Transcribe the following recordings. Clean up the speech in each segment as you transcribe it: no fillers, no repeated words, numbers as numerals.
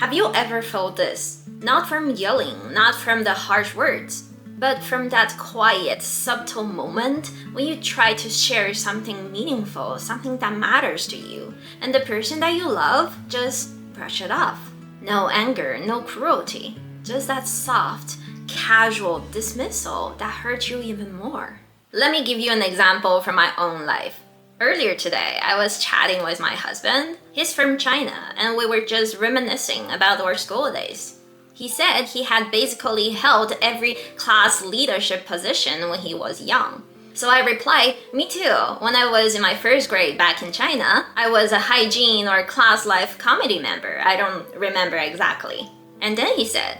Have you ever felt this? Not from yelling, not from the harsh words, but from that quiet, subtle moment when you try to share something meaningful, something that matters to you, and the person that you love just brush it off. No anger, no cruelty, just that soft, casual dismissal that hurts you even more. Let me give you an example from my own life. Earlier today, I was chatting with my husband. He's from China, and we were just reminiscing about our school days. He said he had basically held every class leadership position when he was young. So I replied, me too. When I was in my first grade back in China, I was a hygiene or class life committee member. I don't remember exactly. And then he said,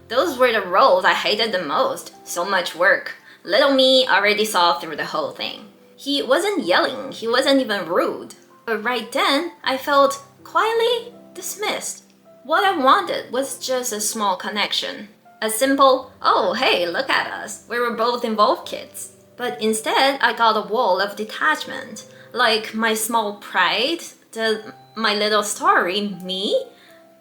those were the roles I hated the most. So much work. Little me already saw through the whole thing. He wasn't yelling, he wasn't even rude. But right then, I felt quietly dismissed. What I wanted was just a small connection. A simple, oh hey, look at us, we were both involved kids. But instead, I got a wall of detachment. Like my small pride, my little story, me,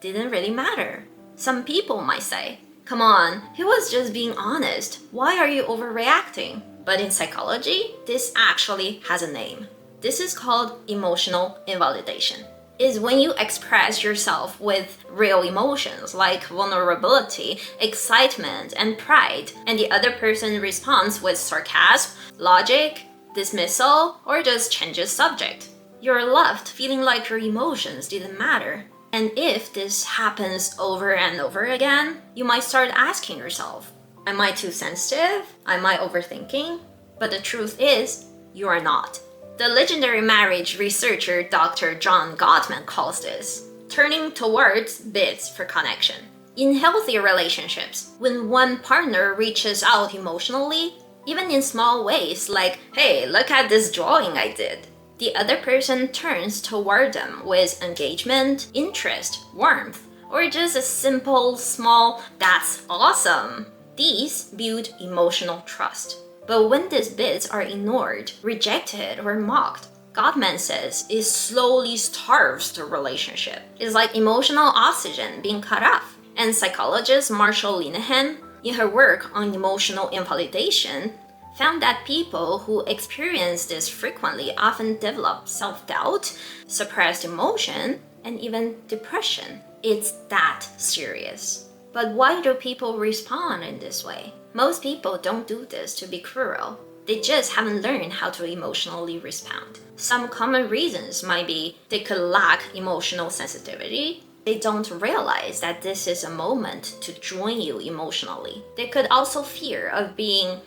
didn't really matter. Some people might say, come on, he was just being honest. Why are you overreacting? But in psychology, this actually has a name. This is called emotional invalidation. It's when you express yourself with real emotions like vulnerability, excitement, and pride, and the other person responds with sarcasm, logic, dismissal, or just changes subject. You're left feeling like your emotions didn't matter. And if this happens over and over again, you might start asking yourself, am I too sensitive? Am I overthinking? But the truth is, you are not. The legendary marriage researcher Dr. John Gottman calls this turning towards bits for connection. In healthy relationships, when one partner reaches out emotionally, even in small ways like, hey, look at this drawing I did, the other person turns toward them with engagement, interest, warmth, or just a simple, small, that's awesome. These build emotional trust. But when these bits are ignored, rejected, or mocked, Gottman says it slowly starves the relationship. It's like emotional oxygen being cut off. And psychologist Marshall Linehan, in her work on emotional invalidation, found that people who experience this frequently often develop self-doubt, suppressed emotion, and even depression. It's that serious. But why do people respond in this way? Most people don't do this to be cruel. They just haven't learned how to emotionally respond. Some common reasons might be they could lack emotional sensitivity. They don't realize that this is a moment to join you emotionally. They could also fear of being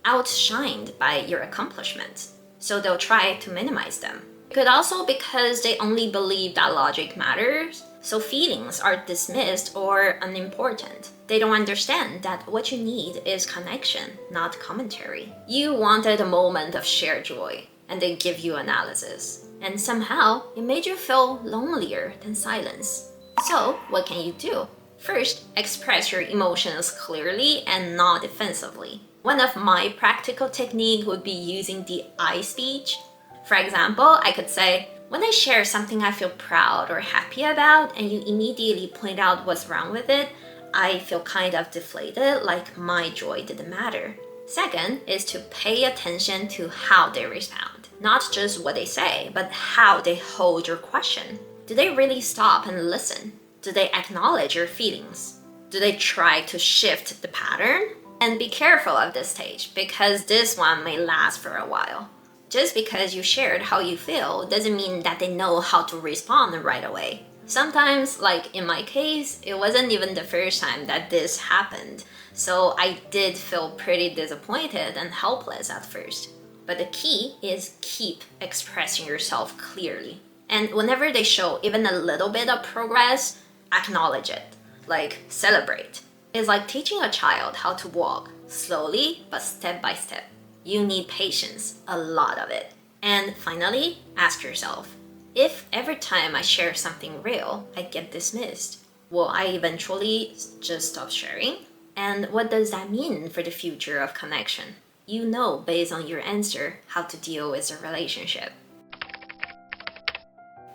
outshined by your accomplishments, so they'll try to minimize them. It could also because they only believe that logic matters, so feelings are dismissed or unimportant. They don't understand that what you need is connection, not commentary. You wanted a moment of shared joy, and they give you analysis. And somehow, it made you feel lonelier than silence. So, what can you do? First, express your emotions clearly and not defensively. One of my practical techniques would be using the I speech. For example, I could say, when I share something I feel proud or happy about and you immediately point out what's wrong with it, I feel kind of deflated, like my joy didn't matter. Second is to pay attention to how they respond. Not just what they say, but how they hold your question. Do they really stop and listen? Do they acknowledge your feelings? Do they try to shift the pattern? And be careful of this stage, because this one may last for a while. Just because you shared how you feel doesn't mean that they know how to respond right away. Sometimes, like in my case, it wasn't even the first time that this happened, so I did feel pretty disappointed and helpless at first. But the key is keep expressing yourself clearly. And whenever they show even a little bit of progress, acknowledge it, like celebrate. It's like teaching a child how to walk, slowly but step by step. You need patience, a lot of it. And finally, ask yourself, if every time I share something real, I get dismissed, will I eventually just stop sharing? And what does that mean for the future of connection? You know, based on your answer, how to deal with a relationship.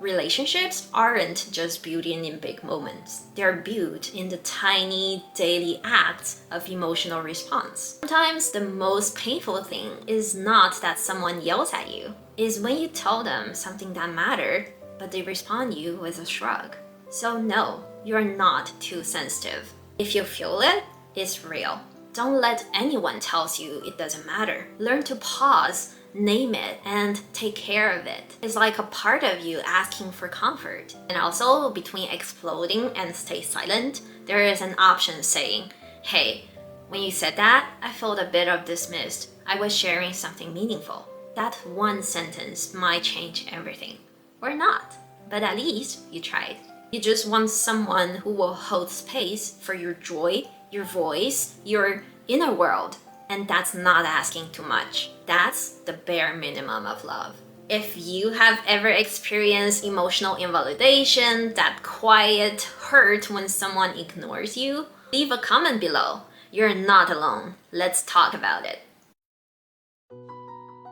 Relationships aren't just built in big moments. They're built in the tiny daily acts of emotional response. Sometimes the most painful thing is not that someone yells at you, is when you tell them something that mattered, but they respond you with a shrug. So no, you're not too sensitive. If you feel it, it's real. Don't let anyone tell you it doesn't matter. Learn to pause, name it, and take care of it. It's like a part of you asking for comfort. And also, between exploding and stay silent, there is an option saying, hey, when you said that, I felt a bit of dismissed. I was sharing something meaningful. That one sentence might change everything. Or not, but at least you tried. You just want someone who will hold space for your joy, your voice, your inner world. And that's not asking too much. That's the bare minimum of love. If you have ever experienced emotional invalidation, that quiet hurt when someone ignores you, leave a comment below. You're not alone. Let's talk about it.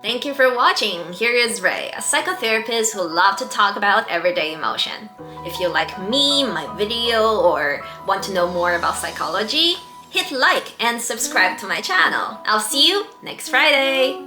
Thank you for watching. Here is Ray, a psychotherapist who loves to talk about everyday emotion. If you like me, my video, or want to know more about psychology, hit like and subscribe to my channel. I'll see you next Friday!